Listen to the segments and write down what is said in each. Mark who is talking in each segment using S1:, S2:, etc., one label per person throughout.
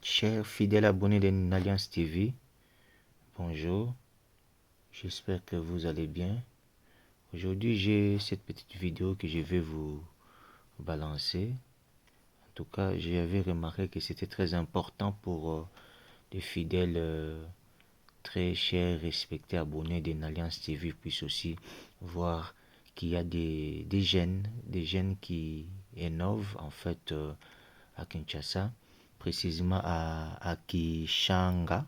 S1: Chers fidèles abonnés d'Alliance TV, bonjour, j'espère que vous allez bien. Aujourd'hui, j'ai cette petite vidéo que je vais vous balancer. En tout cas, j'avais remarqué que c'était très important pour les fidèles très chers, respectés abonnés d'Alliance TV puissent aussi voir qu'il y a des jeunes qui innovent en fait à Kinshasa, précisément à Kishanga.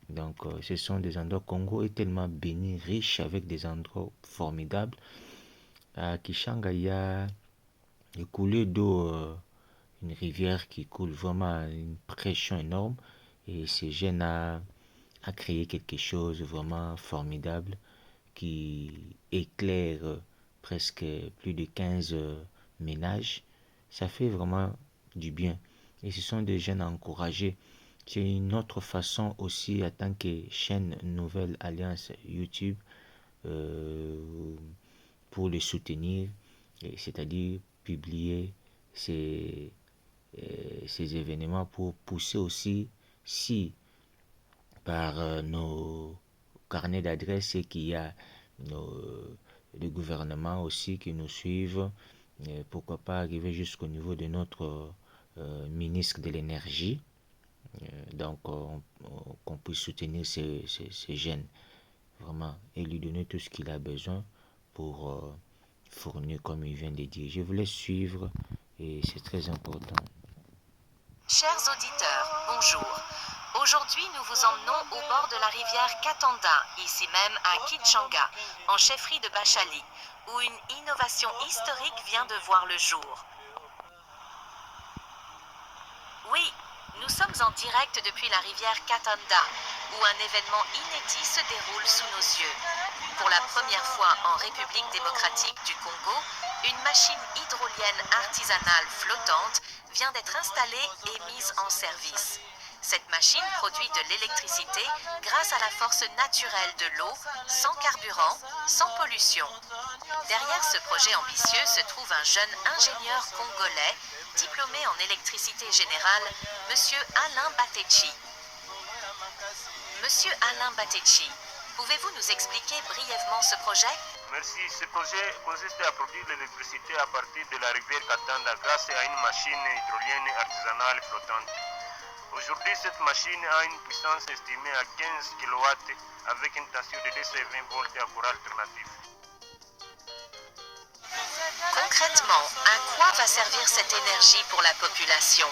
S1: Donc, ce sont des endroits. Congo est tellement béni, riche avec des endroits formidables. À Kishanga, il y a une coulée d'eau, une rivière qui coule vraiment à une pression énorme. Et ces jeunes a créé quelque chose de vraiment formidable qui éclaire presque plus de 15 ménages. Ça fait vraiment du bien. Et ce sont des jeunes encouragés. C'est une autre façon aussi, en tant que chaîne Nouvelle Alliance YouTube, euh, pour les soutenir, c'est-à-dire publier ces événements pour pousser aussi, si par nos carnets d'adresses et qu'il y a le gouvernement aussi qui nous suivent, pourquoi pas arriver jusqu'au niveau de notre ministre de l'énergie, donc qu'on puisse soutenir ces jeunes vraiment et lui donner tout ce qu'il a besoin pour fournir comme il vient de dire. Je voulais suivre et c'est très important.
S2: Chers auditeurs, bonjour. Aujourd'hui, nous vous emmenons au bord de la rivière Katanda, ici même à Kitchanga, en chefferie de Bachali, où une innovation historique vient de voir le jour. Oui, nous sommes en direct depuis la rivière Katanda, où un événement inédit se déroule sous nos yeux. Pour la première fois en République démocratique du Congo, une machine hydrolienne artisanale flottante vient d'être installée et mise en service. Cette machine produit de l'électricité grâce à la force naturelle de l'eau, sans carburant, sans pollution. Derrière ce projet ambitieux se trouve un jeune ingénieur congolais, diplômé en électricité générale, Monsieur Alain Batechi. Monsieur Alain Batechi, pouvez-vous nous expliquer brièvement ce projet?
S3: Merci. Ce projet consiste à produire l'électricité à partir de la rivière Katanda grâce à une machine hydrolienne artisanale flottante. Aujourd'hui, cette machine a une puissance estimée à 15 kW avec une tension de 220 volts et un courant alternatif.
S2: Concrètement, à quoi va servir cette énergie pour la population?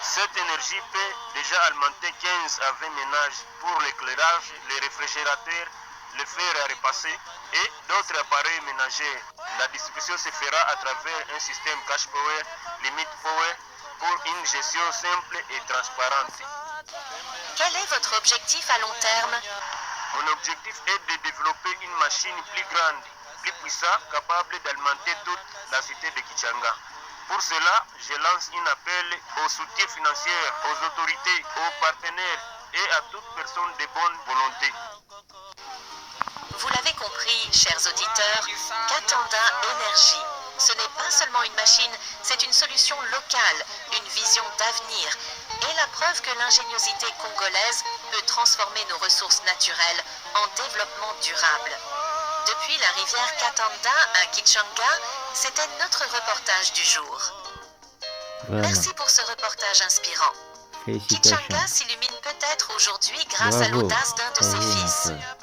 S3: Cette énergie peut déjà alimenter 15 à 20 ménages pour l'éclairage, les réfrigérateurs, le fer à repasser et d'autres appareils ménagers. La distribution se fera à travers un système cash power, limit power, pour une gestion simple et transparente.
S2: Quel est votre objectif à long terme?
S3: Mon objectif est de développer une machine plus grande, plus puissante, capable d'alimenter toute la cité de Kichanga. Pour cela, je lance un appel au soutien financier, aux autorités, aux partenaires et à toute personne de bonne volonté.
S2: Vous l'avez compris, chers auditeurs, Katanda Énergie. Ce n'est pas seulement une machine, c'est une solution locale, une vision d'avenir et la preuve que l'ingéniosité congolaise peut transformer nos ressources naturelles en développement durable. Depuis la rivière Katanda à Kitchanga, c'était notre reportage du jour.
S1: Vraiment.
S2: Merci pour ce reportage inspirant.
S1: Félicitations.
S2: Kitchanga s'illumine peut-être aujourd'hui grâce à
S1: Bravo.
S2: l'audace d'un de ses
S1: Bravo, mon
S2: fils.
S1: frère.